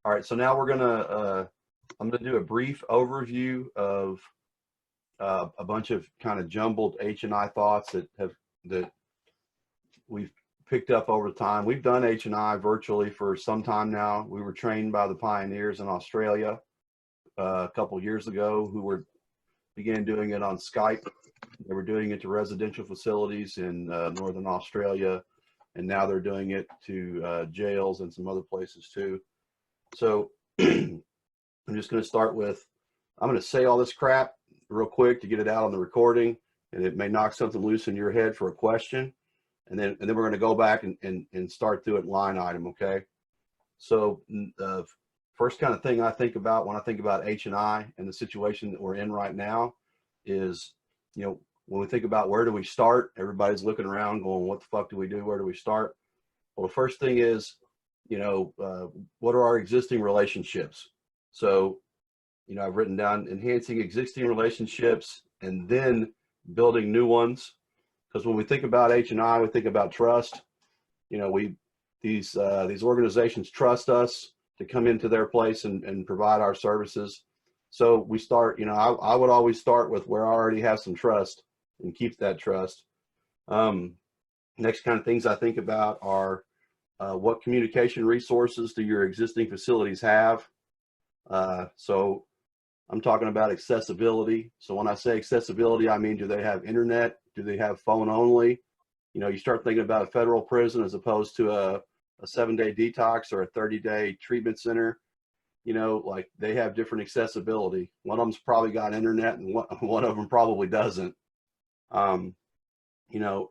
All right, so now we're gonna, I'm gonna do a brief overview of a bunch of kind of jumbled H&I thoughts that we've picked up over time. We've done H&I virtually for some time now. We were trained by the pioneers in Australia a couple years ago who began doing it on Skype. They were doing it to residential facilities in Northern Australia, and now they're doing it to jails and some other places too. So I'm just going to start with, I'm going to say all this crap real quick to get it out on the recording, and it may knock something loose in your head for a question. And then we're going to go back and start through it line item. Okay. So first kind of thing I think about when I think about H&I and the situation that we're in right now is, you know, when we think about where do we start, everybody's looking around going, what the fuck do we do? Where do we start? Well, the first thing is, you know, what are our existing relationships? So, you know, I've written down enhancing existing relationships and then building new ones. Because when we think about H&I, we think about trust. You know, these organizations trust us to come into their place and provide our services. So we start, you know, I would always start with where I already have some trust and keep that trust. Next kind of things I think about are what communication resources do your existing facilities have? So I'm talking about accessibility. So when I say accessibility, I mean, do they have internet? Do they have phone only? You know, you start thinking about a federal prison as opposed to a 7-day detox or a 30-day treatment center. You know, like they have different accessibility. One of them's probably got internet and one of them probably doesn't. You know,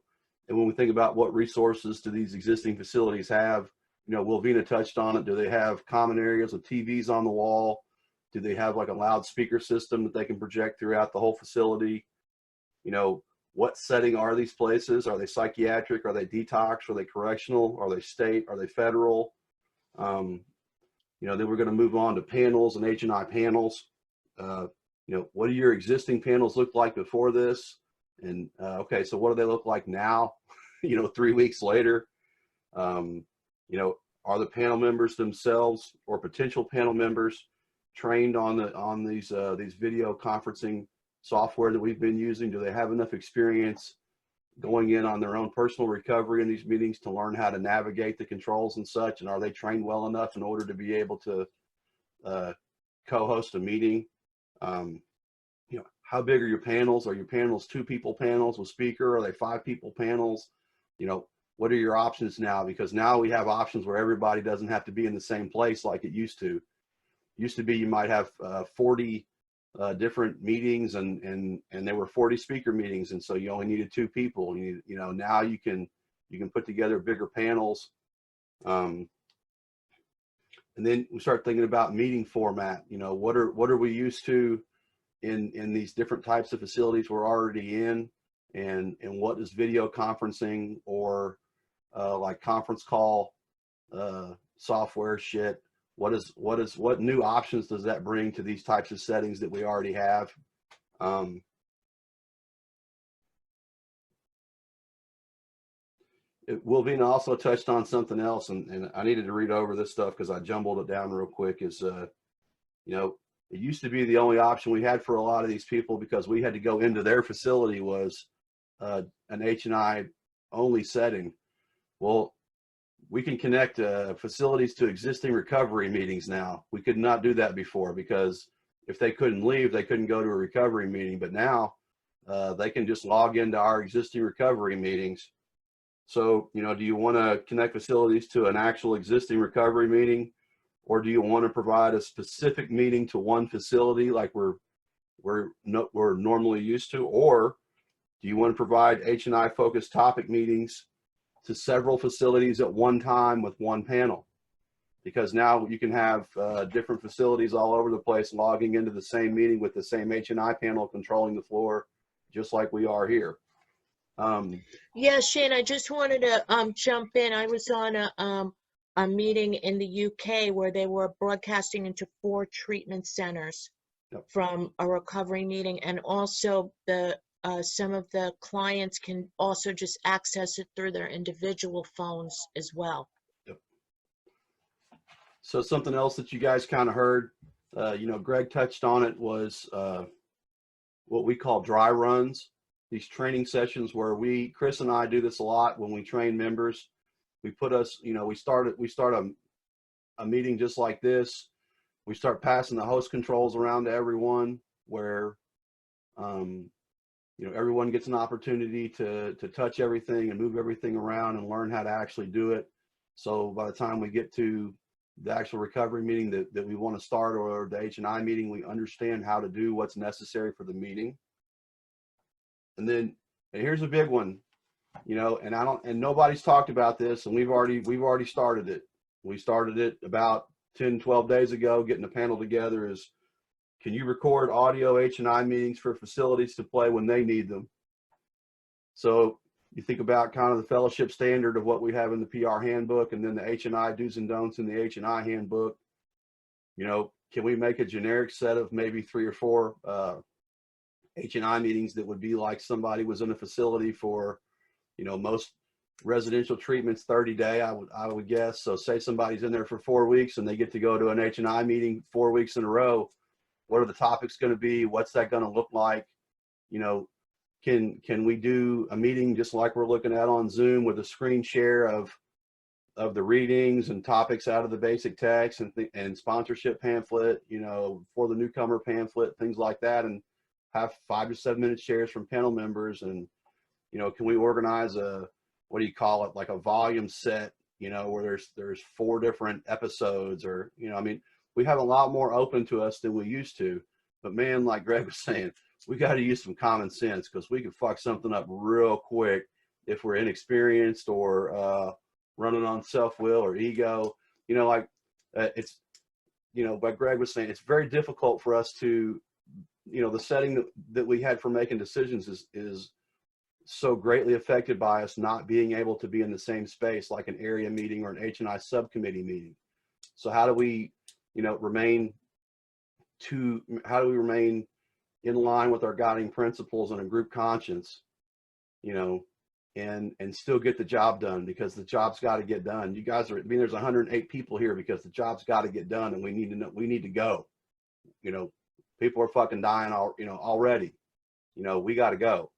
and when we think about what resources do these existing facilities have, you know, Wilvina touched on it. Do they have common areas with TVs on the wall? Do they have like a loudspeaker system that they can project throughout the whole facility? You know, what setting are these places? Are they psychiatric? Are they detox? Are they correctional? Are they state? Are they federal? You know, then we're going to move on to panels and H&I panels. You know, what do your existing panels look like before this? And okay, so what do they look like now? You know, 3 weeks later. You know, are the panel members themselves or potential panel members trained on these video conferencing software that we've been using? Do they have enough experience going in on their own personal recovery in these meetings to learn how to navigate the controls and such? And are they trained well enough in order to be able to co-host a meeting? You know, how big are your panels? Are your panels 2-people panels with speaker? Are they 5-people panels? You know, what are your options now? Because now we have options where everybody doesn't have to be in the same place like it used to. Used to be you might have 40 different meetings and there were 40 speaker meetings, and so you only needed 2 people. You know, now you can put together bigger panels. And then we start thinking about meeting format. You know, what are we used to in these different types of facilities we're already in, and what is video conferencing or like conference call software shit? What new options does that bring to these types of settings that we already have? Wilvina also touched on something else, and I needed to read over this stuff because I jumbled it down real quick. Is you know, it used to be the only option we had for a lot of these people because we had to go into their facility was an H&I only setting. Well, we can connect facilities to existing recovery meetings now. We could not do that before because if they couldn't leave, they couldn't go to a recovery meeting. But now they can just log into our existing recovery meetings. So, you know, do you want to connect facilities to an actual existing recovery meeting, or do you want to provide a specific meeting to one facility like we're normally used to, or do you want to provide H&I focused topic meetings to several facilities at one time with one panel? Because now you can have different facilities all over the place logging into the same meeting with the same H&I panel controlling the floor, just like we are here. Yeah, Shane, I just wanted to jump in. I was on a meeting in the UK where they were broadcasting into 4 treatment centers. Yep. From a recovery meeting, and also the some of the clients can also just access it through their individual phones as well. Yep. So something else that you guys kind of heard, Greg touched on it, was what we call dry runs. These training sessions where Chris and I do this a lot when we train members. We start a meeting just like this. We start passing the host controls around to everyone where, everyone gets an opportunity to touch everything and move everything around and learn how to actually do it. So by the time we get to the actual recovery meeting that we want to start, or the H&I meeting, we understand how to do what's necessary for the meeting. And then, and here's a big one, and nobody's talked about this, and we've already started it. We started it about 10, 12 days ago, getting a panel together. Is, can you record audio H&I meetings for facilities to play when they need them? So you think about kind of the fellowship standard of what we have in the PR handbook, and then the H&I do's and don'ts in the H&I handbook. Can we make a generic set of maybe 3 or 4 H&I meetings that would be like somebody was in a facility for, most residential treatments 30-day, I would guess. So say somebody's in there for 4 weeks and they get to go to an H&I meeting 4 weeks in a row. What are the topics going to be? What's that going to look like? Can we do a meeting just like we're looking at on Zoom with a screen share of the readings and topics out of the basic text and sponsorship pamphlet, for the newcomer pamphlet, things like that, and have 5 to 7 minute shares from panel members? And, can we organize what do you call it? Like a volume set, where there's 4 different episodes, or, we have a lot more open to us than we used to, but man, like Greg was saying, we got to use some common sense, because we could fuck something up real quick if we're inexperienced or running on self-will or ego. It's, like Greg was saying, it's very difficult for us to, the setting that we had for making decisions is so greatly affected by us not being able to be in the same space, like an area meeting or an H&I subcommittee meeting. So how do we, remain in line with our guiding principles and a group conscience, and still get the job done, because the job's got to get done. You guys there's 108 people here because the job's got to get done, and we need to go. People are fucking dying already. We got to go.